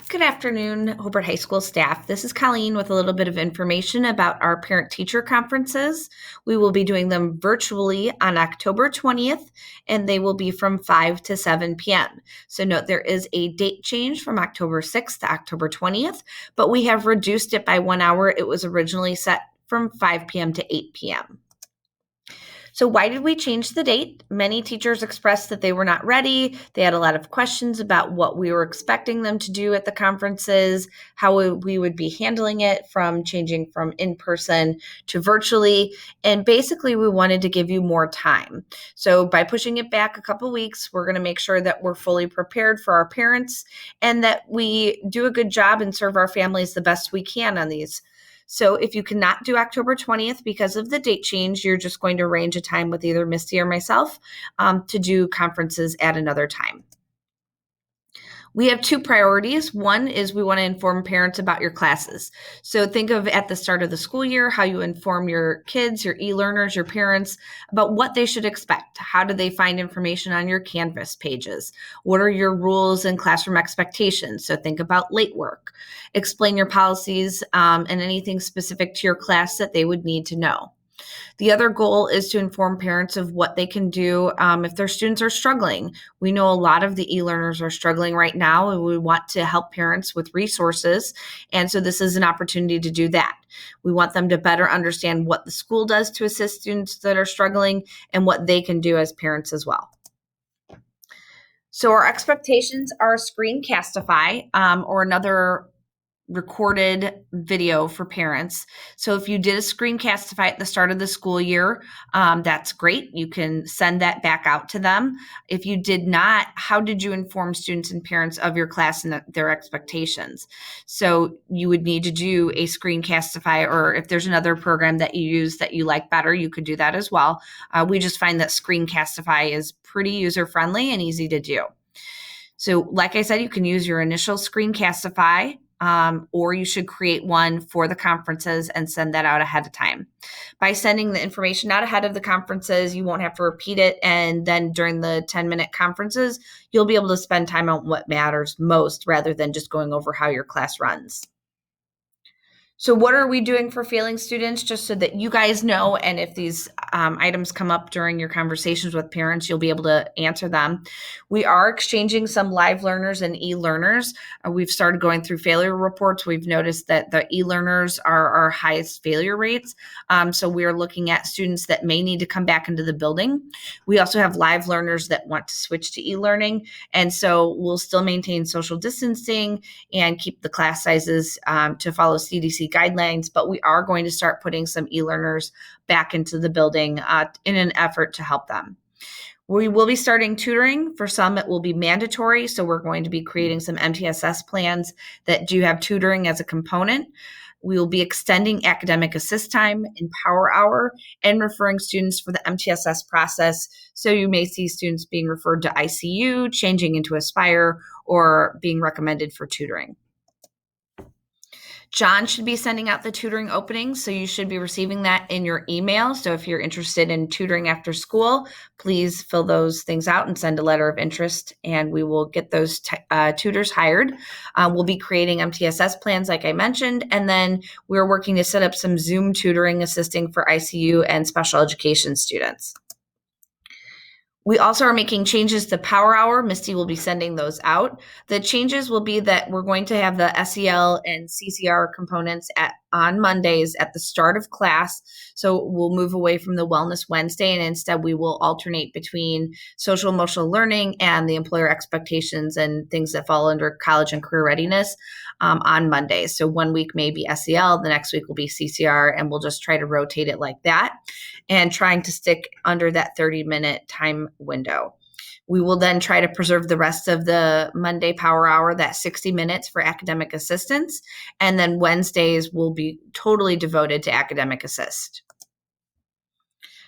Good afternoon, Hobart High School staff. This is Colleen with a little bit of information about our parent-teacher conferences. We will be doing them virtually on October 20th, and they will be from 5 to 7 p.m. So note there is a date change from October 6th to October 20th, but we have reduced it by 1 hour. It was originally set from 5 p.m. to 8 p.m. So why did we change the date? Many teachers expressed that they were not ready. They had a lot of questions about what we were expecting them to do at the conferences, how we would be handling it from changing from in person to virtually. And basically, we wanted to give you more time. So by pushing it back a couple weeks, we're going to make sure that we're fully prepared for our parents and that we do a good job and serve our families the best we can on these. So if you cannot do October 20th because of the date change, you're just going to arrange a time with either Misty or myself to do conferences at another time. We have two priorities. One is we want to inform parents about your classes. So think of at the start of the school year, how you inform your kids, your e-learners, your parents about what they should expect. How do they find information on your Canvas pages? What are your rules and classroom expectations? So think about late work. Explain your policies and anything specific to your class that they would need to know. The other goal is to inform parents of what they can do if their students are struggling. We know a lot of the e-learners are struggling right now, and we want to help parents with resources. And so this is an opportunity to do that. We want them to better understand what the school does to assist students that are struggling and what they can do as parents as well. So our expectations are Screencastify or another recorded video for parents. So if you did a Screencastify at the start of the school year, that's great. You can send that back out to them. If you did not, how did you inform students and parents of your class and their expectations? So you would need to do a Screencastify, or if there's another program that you use that you like better, you could do that as well. We just find that Screencastify is pretty user-friendly and easy to do. So like I said, you can use your initial Screencastify, or you should create one for the conferences and send that out ahead of time. By sending the information out ahead of the conferences, you won't have to repeat it. And then during the 10-minute conferences, you'll be able to spend time on what matters most rather than just going over how your class runs. So what are we doing for failing students, just so that you guys know, and if these items come up during your conversations with parents, you'll be able to answer them. We are exchanging some live learners and e-learners. We've started going through failure reports. We've noticed that the e-learners are our highest failure rates. So we're looking at students that may need to come back into the building. We also have live learners that want to switch to e-learning. And so we'll still maintain social distancing and keep the class sizes to follow CDC guidelines, but we are going to start putting some e-learners back into the building in an effort to help them. We will be starting tutoring. For some, it will be mandatory, so we're going to be creating some MTSS plans that do have tutoring as a component. We will be extending academic assist time in Power Hour and referring students for the MTSS process. So you may see students being referred to ICU, changing into Aspire, or being recommended for tutoring. John should be sending out the tutoring openings, so you should be receiving that in your email. So if you're interested in tutoring after school, please fill those things out and send a letter of interest, and we will get those tutors hired. We'll be creating MTSS plans, like I mentioned, and then we're working to set up some Zoom tutoring assisting for ICU and special education students. We also are making changes to Power Hour. Misty will be sending those out. The changes will be that we're going to have the SEL and CCR components on Mondays at the start of class. So we'll move away from the Wellness Wednesday, and instead we will alternate between social emotional learning and the employer expectations and things that fall under college and career readiness on Mondays. So 1 week may be SEL, the next week will be CCR, and we'll just try to rotate it like that and trying to stick under that 30-minute time window. We will then try to preserve the rest of the Monday Power Hour, that 60 minutes for academic assistance. And then Wednesdays will be totally devoted to academic assist.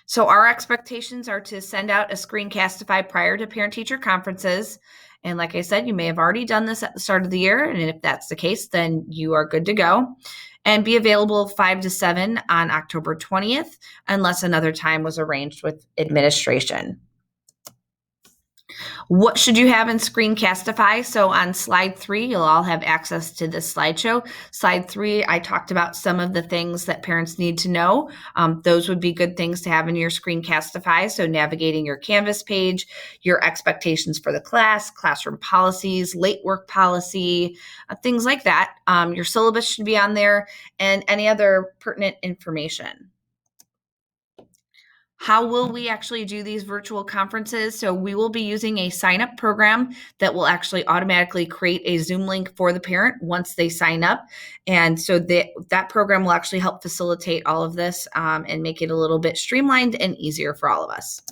So our expectations are to send out a Screencastify prior to parent-teacher conferences. And like I said, you may have already done this at the start of the year. And if that's the case, then you are good to go. And be available 5 to 7 on October 20th, unless another time was arranged with administration. What should you have in Screencastify? So on slide 3, you'll all have access to this slideshow. Slide 3, I talked about some of the things that parents need to know. Those would be good things to have in your Screencastify. So navigating your Canvas page, your expectations for the class, classroom policies, late work policy, things like that. Your syllabus should be on there, and any other pertinent information. How will we actually do these virtual conferences? So we will be using a sign up program that will actually automatically create a Zoom link for the parent once they sign up. And so that program will actually help facilitate all of this and make it a little bit streamlined and easier for all of us.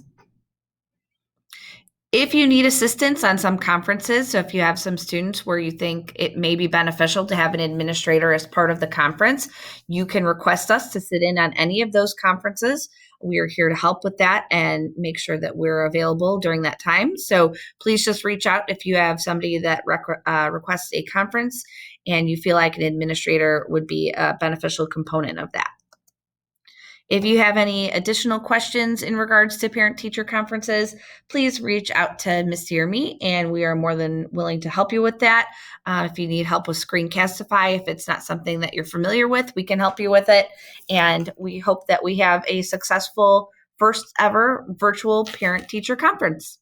If you need assistance on some conferences, so if you have some students where you think it may be beneficial to have an administrator as part of the conference, you can request us to sit in on any of those conferences. We are here to help with that and make sure that we're available during that time. So please just reach out if you have somebody that requests a conference and you feel like an administrator would be a beneficial component of that. If you have any additional questions in regards to parent-teacher conferences, please reach out to Misty or me, and we are more than willing to help you with that. If you need help with Screencastify, if it's not something that you're familiar with, we can help you with it. And we hope that we have a successful first ever virtual parent-teacher conference.